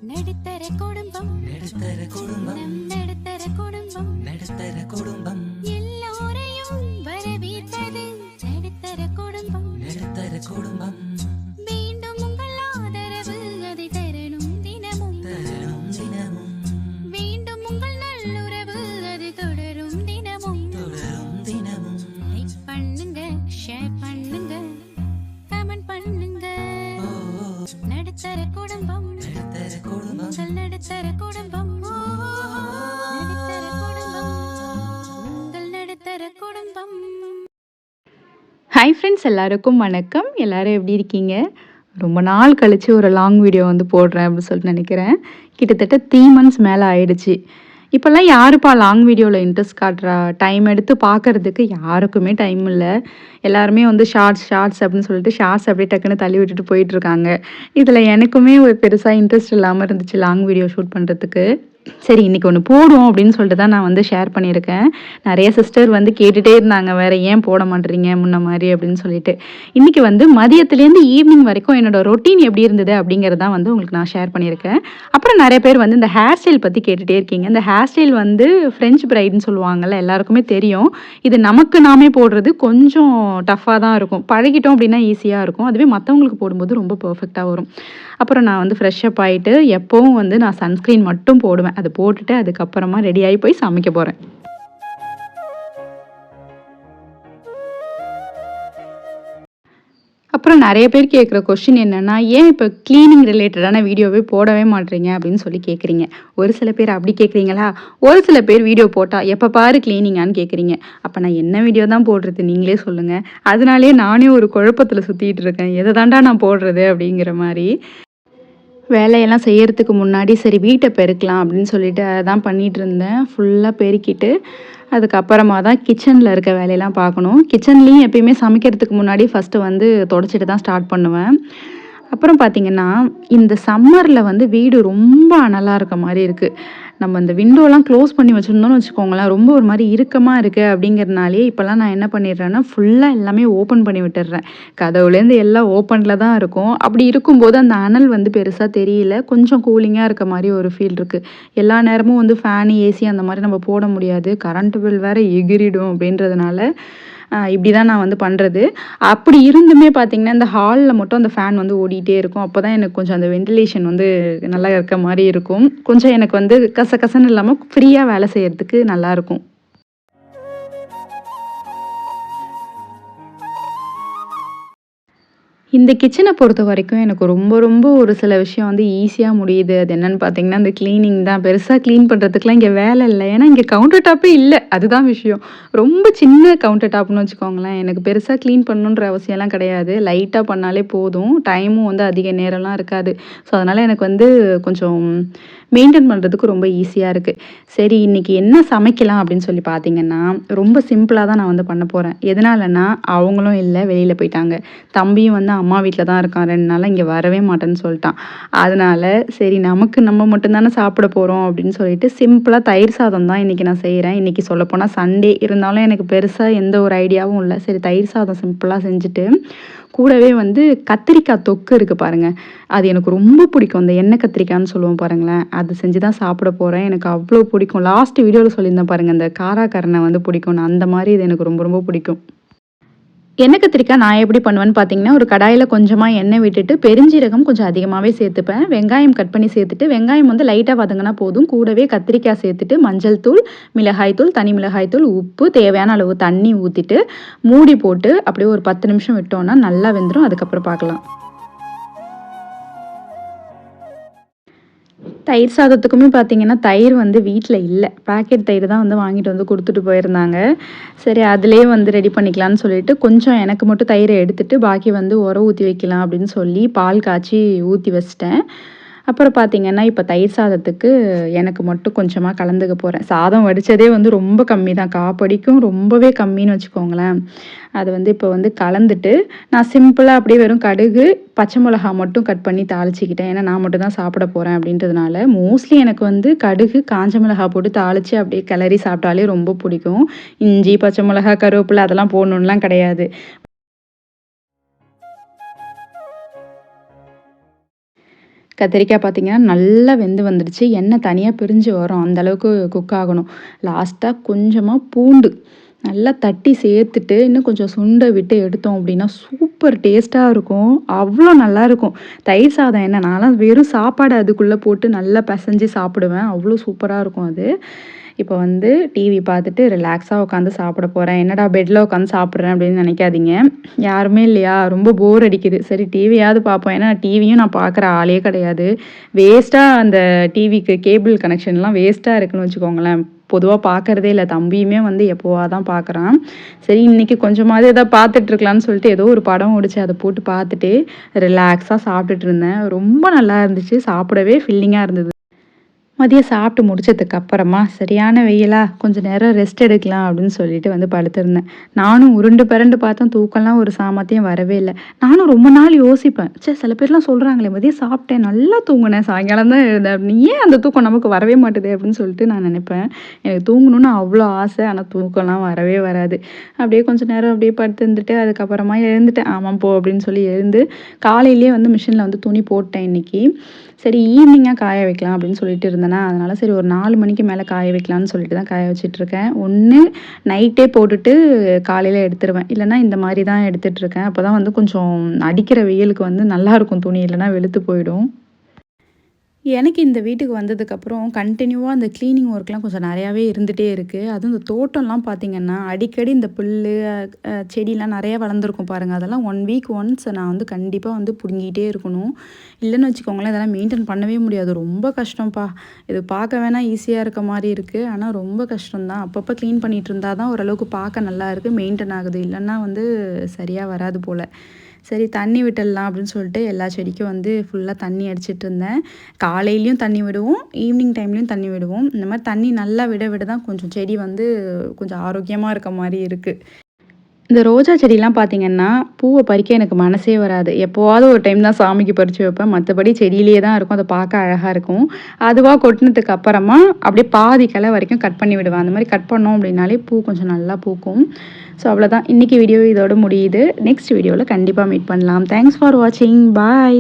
நடுத்தர குடும்பம் நடுத்தர குடும்பம் நம் நடுத்தர குடும்பம் நடுத்தர குடும்பம் எல்லோரையும் வரவேற்பது நடுத்தர குடும்பம் நடுத்தர குடும்பம் மீண்டும் உங்கள் ஆதரவு அதை தரணும் தினமும் தரணும் தினமும் மீண்டும் உங்கள் நல்லுறவு அது தொடரும் தினமும் தொடரும் தினமும் லைக் பண்ணுங்க ஷேர் பண்ணுங்க கமெண்ட் பண்ணுங்க நடுத்தர குடும்பம் நடுத்தர குடும்பம் உங்கள் நடுத்தர குடும்பம் நடுத்தர குடும்பம் உங்கள் நடுத்தர குடும்பம். ஹாய் ஃப்ரெண்ட்ஸ், எல்லாருக்கும் வணக்கம். எல்லோரும் எப்படி இருக்கீங்க? ரொம்ப நாள் கழித்து ஒரு லாங் வீடியோ வந்து போடுறேன் அப்படின்னு சொல்லிட்டு நினைக்கிறேன். கிட்டத்தட்ட 3 months மேலே ஆயிடுச்சு. இப்போல்லாம் யாருப்பா லாங் வீடியோவில் இன்ட்ரெஸ்ட் காட்டுறா? டைம் எடுத்து பார்க்குறதுக்கு யாருக்குமே டைம் இல்லை. எல்லாருமே வந்து ஷார்ட்ஸ் அப்படின்னு சொல்லிட்டு ஷார்ட்ஸ் அப்படியே டக்குன்னு தள்ளி விட்டுட்டு போயிட்டுருக்காங்க. இதில் எனக்குமே ஒரு பெருசாக இன்ட்ரெஸ்ட் இல்லாமல் இருந்துச்சு லாங் வீடியோ ஷூட் பண்ணுறதுக்கு. சரி, இன்றைக்கி ஒன்று போடுவோம் அப்படின்னு சொல்லிட்டு தான் நான் வந்து ஷேர் பண்ணியிருக்கேன். நிறைய சிஸ்டர் வந்து கேட்டுகிட்டே இருந்தாங்க, வேறு ஏன் போட மாட்டேறீங்க முன்ன மாதிரி அப்படின்னு சொல்லிட்டு. இன்றைக்கி வந்து மதியத்துலேருந்து ஈவினிங் வரைக்கும் என்னோடய ரொட்டீன் எப்படி இருந்தது அப்படிங்கிறதான் வந்து உங்களுக்கு நான் ஷேர் பண்ணியிருக்கேன். அப்புறம் நிறைய பேர் வந்து இந்த ஹேர் ஸ்டைல் பற்றி கேட்டுகிட்டே இருக்கீங்க. இந்த ஹேர் ஸ்டைல் வந்து ஃப்ரெஞ்ச் பிரைடுன்னு சொல்லுவாங்கள்ல, எல்லாருக்குமே தெரியும். இது நமக்கு நாமே போடுறது கொஞ்சம் டஃப்பாக தான் இருக்கும். பழகிட்டோம் அப்படின்னா ஈஸியாக இருக்கும். அதுவே மற்றவங்களுக்கு போடும்போது ரொம்ப பர்ஃபெக்டாக வரும். அப்புறம் நான் வந்து ஃப்ரெஷ்அப் ஆகிட்டு எப்போவும் வந்து நான் சன்ஸ்க்ரீன் மட்டும் போடுவேன். அது போட்டுட்டு அதுக்கப்புறமா ரெடி ஆகி போய் சமைக்க போகிறேன். அப்புறம் நிறைய பேர் கேட்குற கொஷின் என்னென்னா, ஏன் இப்போ க்ளீனிங் ரிலேட்டடான வீடியோவே போடவே மாட்டேறீங்க அப்படின்னு சொல்லி கேட்குறீங்க. ஒரு சில பேர் அப்படி கேட்குறீங்களா? ஒரு சில பேர் வீடியோ போட்டால் எப்போ பாரு க்ளீனிங்கான்னு கேட்குறீங்க. அப்போ நான் என்ன வீடியோ தான் போடுறது நீங்களே சொல்லுங்கள். அதனாலேயே நானே ஒரு குழப்பத்தில் சுற்றிட்டு இருக்கேன். எதை தாண்டா நான் போடுறது அப்படிங்கிற மாதிரி. வேலையெல்லாம் செய்யறதுக்கு முன்னாடி சரி வீட்டை பெருக்கலாம் அப்படின்னு சொல்லிட்டு அதான் பண்ணிகிட்டு இருந்தேன். ஃபுல்லாக பெருக்கிட்டு அதுக்கப்புறமா தான் கிச்சனில் இருக்க வேலையெல்லாம் பார்க்கணும். கிச்சன்லேயும் எப்பயுமே சமைக்கிறதுக்கு முன்னாடி ஃபஸ்ட்டு வந்து தொடச்சிட்டு தான் ஸ்டார்ட் பண்ணுவேன். அப்புறம் பார்த்திங்கன்னா, இந்த சம்மரில் வந்து வீடு ரொம்ப அனலாக இருக்க மாதிரி இருக்குது. நம்ம இந்த விண்டோலாம் க்ளோஸ் பண்ணி வச்சுருந்தோம்னு வச்சுக்கோங்களேன், ரொம்ப ஒரு மாதிரி இறுக்கமாக இருக்குது. அப்படிங்கிறதுனாலே இப்போல்லாம் நான் என்ன பண்ணிடுறேன்னா, ஃபுல்லாக எல்லாமே ஓப்பன் பண்ணி விட்டுடுறேன். கதவுலேருந்து எல்லாம் ஓப்பனில் தான் இருக்கும். அப்படி இருக்கும்போது அந்த அனல் வந்து பெருசாக தெரியல. கொஞ்சம் கூலிங்காக இருக்க மாதிரி ஒரு ஃபீல் இருக்குது. எல்லா நேரமும் வந்து ஃபேனு, ஏசி அந்த மாதிரி நம்ம போட முடியாது. கரண்ட் பில் வேறு எகிரிடும் அப்படின்றதுனால இப்படி தான் நான் வந்து பண்ணுறது. அப்படி இருந்துமே பார்த்திங்கன்னா, இந்த ஹாலில் மட்டும் அந்த ஃபேன் வந்து ஓடிட்டே இருக்கும். அப்போ தான் எனக்கு கொஞ்சம் அந்த வென்டிலேஷன் வந்து நல்லா இருக்க மாதிரி இருக்கும். கொஞ்சம் எனக்கு வந்து கசகசன்னு இல்லாமல் ஃப்ரீயாக வேலை செய்கிறதுக்கு நல்லாயிருக்கும். இந்த கிச்சனை பொறுத்த வரைக்கும் எனக்கு ரொம்ப ஒரு சில விஷயம் வந்து ஈஸியாக முடியுது. அது என்னென்னு பார்த்தீங்கன்னா, இந்த க்ளீனிங் தான். பெருசாக க்ளீன் பண்ணுறதுக்குலாம் இங்கே வேலை இல்லை. ஏன்னா இங்கே கவுண்டர் டாப்பே இல்லை. அதுதான் விஷயம். ரொம்ப சின்ன கவுண்டர் டாப்னு வச்சுக்கோங்களேன். எனக்கு பெருசாக க்ளீன் பண்ணணுன்ற அவசியம்லாம் கிடையாது. லைட்டாக பண்ணாலே போதும். டைமும் வந்து அதிக நேரம்லாம் இருக்காது. ஸோ அதனால் எனக்கு வந்து கொஞ்சம் மெயின்டைன் பண்ணுறதுக்கு ரொம்ப ஈஸியாக இருக்குது. சரி, இன்றைக்கி என்ன சமைக்கலாம் அப்படின்னு சொல்லி பார்த்தீங்கன்னா, ரொம்ப சிம்பிளாக தான் நான் வந்து பண்ண போகிறேன். எதனாலன்னா, அவங்களும் இல்லை, வெளியில் போயிட்டாங்க. தம்பியும் வந்து அம்மா வீட்டில் தான் இருக்கான். 2 நாளாக இங்கே வரவே மாட்டேன்னு சொல்லிட்டான். அதனால் சரி, நம்ம மட்டும்தானே சாப்பிட போகிறோம் அப்படின்னு சொல்லிட்டு சிம்பிளாக தயிர் சாதம் தான் இன்றைக்கி நான் செய்கிறேன். இன்றைக்கி சொல்லப்போனால் சண்டே இருந்தாலும் எனக்கு பெருசாக எந்த ஒரு ஐடியாவும் இல்லை. சரி, தயிர் சாதம் சிம்பிளாக செஞ்சுட்டு கூடவே வந்து கத்திரிக்காய் தொக்கு இருக்குது பாருங்கள், அது எனக்கு ரொம்ப பிடிக்கும். அந்த எண்ணெய் கத்திரிக்காய்னு சொல்லுவோம் பாருங்களேன், அது செஞ்சு தான் சாப்பிட போகிறேன். எனக்கு அவ்வளோ பிடிக்கும். லாஸ்ட் வீடியோவில் சொல்லியிருந்தேன் பாருங்கள், இந்த காராக்கரணை வந்து பிடிக்கும்னு. அந்த மாதிரி இது எனக்கு ரொம்ப பிடிக்கும். எண்ணெய் கத்திரிக்காய் நான் எப்படி பண்ணுவேன்னு பார்த்தீங்கன்னா, ஒரு கடாயில் கொஞ்சமாக எண்ணெய் விட்டுட்டு பெருஞ்சீரகம் கொஞ்சம் அதிகமாகவே சேர்த்துப்பேன். வெங்காயம் கட் பண்ணி சேர்த்துட்டு, வெங்காயம் வந்து லைட்டாக வதங்கினா போதும். கூடவே கத்திரிக்காய் சேர்த்துட்டு மஞ்சள் தூள், மிளகாய் தூள், தனி மிளகாய் தூள், உப்பு, தேவையான அளவு தண்ணி ஊற்றிட்டு மூடி போட்டு அப்படியே ஒரு 10 நிமிஷம் விட்டோன்னா நல்லா வெந்துடும். அதுக்கப்புறம் பார்க்கலாம். தயிர் சாதத்துக்குமே பார்த்திங்கன்னா, தயிர் வந்து வீட்டில் இல்லை. பேக்கெட் தயிர் தான் வந்து வாங்கிட்டு வந்து கொடுத்துட்டு போயிருந்தாங்க. சரி, அதிலே வந்து ரெடி பண்ணிக்கலான்னு சொல்லிட்டு கொஞ்சம் எனக்கு மட்டும் தயிரை எடுத்துகிட்டு பாக்கி வந்து உரம் ஊற்றி வைக்கலாம் அப்படின்னு சொல்லி பால் காய்ச்சி ஊற்றி வச்சிட்டேன். அப்புறம் பார்த்திங்கன்னா, இப்போ தயிர் சாதத்துக்கு எனக்கு மட்டும் கொஞ்சமாக கலந்துக்க போகிறேன். சாதம் வடித்ததே வந்து ரொம்ப கம்மி தான், காப்படிக்கும் ரொம்பவே கம்மின்னு வச்சுக்கோங்களேன். அது வந்து இப்போ வந்து கலந்துட்டு நான் சிம்பிளாக அப்படியே வெறும் கடுகு, பச்சை மிளகா மட்டும் கட் பண்ணி தாளிச்சிக்கிட்டேன். ஏன்னா நான் மட்டும் தான் சாப்பிட போகிறேன் அப்படின்றதுனால. மோஸ்ட்லி எனக்கு வந்து கடுகு, காஞ்ச மிளகா போட்டு தாளித்து அப்படியே கிளறி சாப்பிட்டாலே ரொம்ப பிடிக்கும். இஞ்சி, பச்சை மிளகா, கருவேப்பிலை அதெல்லாம் போடணுன்னுலாம் கிடையாது. கத்திரிக்காய் பார்த்தீங்கன்னா, நல்லா வெந்து வந்துடுச்சு. எண்ணெய் தனியா பிரிஞ்சு வரும். அந்த அளவுக்கு குக் ஆகணும். லாஸ்ட்டா கொஞ்சமா பூண்டு நல்லா தட்டி சேர்த்துட்டு, இன்னும் கொஞ்சம் சுண்ட விட்டு எடுத்தோம் அப்படின்னா, சூப்பர் டேஸ்ட்டா இருக்கும். அவ்வளோ நல்லாயிருக்கும். தயிர் சாதம் என்ன நான்லாம் வெறும் சாப்பாடு அதுக்குள்ள போட்டு நல்லா பெசஞ்சு சாப்பிடுவேன். அவ்வளோ சூப்பரா இருக்கும் அது. இப்போ வந்து டிவி பார்த்துட்டு ரிலாக்ஸா உட்காந்து சாப்பிட போறேன். என்னடா பெட்ல உட்காந்து சாப்பிடுறேன் அப்படின்னு நினைக்காதீங்க. யாருமே இல்லையா? ரொம்ப போர் அடிக்குது. சரி டிவியாவது பார்ப்போம். ஏன்னா டிவியும் நான் பார்க்குற ஆளே கிடையாது. வேஸ்ட்டா அந்த டிவிக்கு கேபிள் கனெக்ஷன்லாம் வேஸ்ட்டா இருக்குன்னு வச்சுக்கோங்களேன். பொதுவா பார்க்கறதே இல்ல. தம்பியுமே வந்து எப்போவா தான் பார்க்குறான். சரி இன்னைக்கு கொஞ்சமாவது ஏதோ பார்த்துட்டு இருக்கலான்னு சொல்லிட்டு ஏதோ ஒரு படம் ஓடுச்சு. அத போட்டு பார்த்துட்டு ரிலாக்ஸா சாப்பிட்டுட்டு இருந்தேன். ரொம்ப நல்லா இருந்துச்சு. சாப்பிடவே ஃபில்லிங்கா இருந்தது. மதியம் சாப்பிட்டு முடிச்சதுக்கு அப்புறமா சரியான வெயிலா கொஞ்சம் நேரம் ரெஸ்ட் எடுக்கலாம் அப்படின்னு சொல்லிட்டு வந்து படுத்திருந்தேன். நானும் உருண்டு பிரண்டு பார்த்தேன். தூக்கம்லாம் ஒரு சாமர்த்தியம் வரவே இல்ல. நானும் ரொம்ப நாள் யோசிப்பேன். சில பேர்லாம் சொல்றாங்களே மதியம் சாப்பிட்டேன் நல்லா தூங்குனேன் சாயங்காலம் தான் எழுந்தேன் அப்படின்னு. ஏன் அந்த தூக்கம் நமக்கு வரவே மாட்டுது அப்படின்னு சொல்லிட்டு நான் நினைப்பேன். எனக்கு தூங்கணும்னு அவ்வளோ ஆசை. ஆனால் தூக்கம்லாம் வரவே வராது. அப்படியே கொஞ்ச நேரம் அப்படியே படுத்திருந்துட்டு அதுக்கப்புறமா எழுந்துட்டேன். ஆமாம் போ அப்படின்னு சொல்லி எழுந்து காலையிலேயே வந்து மிஷினில் வந்து துணி போட்டேன் இன்னைக்கு. சரி ஈவினிங்கா காய வைக்கலாம் அப்படின்னு சொல்லிட்டு இருந்தேனா, அதனால சரி ஒரு 4 மணிக்கு மேல காய வைக்கலான்னு சொல்லிட்டு தான் காய வச்சுட்டுருக்கேன். ஒண்ணு நைட்டே போட்டுட்டு காலையில எடுத்துருவேன். இல்லன்னா இந்த மாரி தான் எடுத்துட்டுருக்கேன். அப்பதான் வந்து கொஞ்சம் அடிக்கிற வெயிலுக்கு வந்து நல்லாருக்கும் துணி. இல்லன்னா வெளுத்து போயிடும். எனக்கு இந்த வீட்டுக்கு வந்ததுக்கப்புறம் கன்டினியூவா அந்த கிளீனிங் ஒர்க்லாம் கொஞ்சம் நெறையாவே இருந்துட்டே இருக்கு. அதுவும் இந்த தோட்டம்லாம் பார்த்தீங்கன்னா, அடிக்கடி இந்த புல்லு, செடிலாம் நெறையா வளர்ந்துருக்கும் பாருங்க. அதெல்லாம் 1 வீக் ஒன்ஸ் நான் வந்து கண்டிப்பா வந்து புடுங்கிட்டே இருக்கணும். இல்லன்னு வச்சுக்கோங்களேன், இதெல்லாம் மெயின்டெயின் பண்ணவே முடியாது. ரொம்ப கஷ்டம்ப்பா. இது பார்க்க வேணா ஈஸியா இருக்க மாரி இருக்கு. ஆனா ரொம்ப கஷ்டம் தான். அப்பப்போ கிளீன் பண்ணிட்டு இருந்தா தான் ஓரளவுக்கு பார்க்க நல்லா இருக்கு. மெயின்டெயின் ஆகுது. இல்லன்னா வந்து சரியா வராது போல. சரி தண்ணி விட்டுடலாம் அப்படின்னு சொல்லிட்டு எல்லா செடிக்கும் வந்து ஃபுல்லாக தண்ணி அடிச்சிட்டு இருந்தேன். காலையிலயும் தண்ணி விடுவோம், ஈவினிங் டைம்லேயும் தண்ணி விடுவோம். இந்த மாதிரி தண்ணி நல்லா விட விட தான் கொஞ்சம் செடி வந்து கொஞ்சம் ஆரோக்கியமாக இருக்க மாதிரி இருக்குது. இந்த ரோஜா செடிலாம் பார்த்தீங்கன்னா, பூவ பறிக்க எனக்கு மனசே வராது. எப்போவாவது ஒரு டைம் தான் சாமிக்கு பறிச்சு வைப்பேன். மத்தபடி செடியிலேயே தான் இருக்கும். அத பார்க்க அழகா இருக்கும். அதுவா கொட்டுனதுக்கு அப்புறமா அப்படியே பாதி கிளை வரைக்கும் கட் பண்ணி விடுவேன். அந்த மாரி கட் பண்ணோம் அப்படின்னாலே பூ கொஞ்சம் நல்லா பூக்கும். ஸோ அவ்வளோதான். இன்னைக்கு வீடியோ இதோட முடியுது. நெக்ஸ்ட் வீடியோல கண்டிப்பா மீட் பண்ணலாம். தேங்க்ஸ் ஃபார் வாட்சிங். பாய்.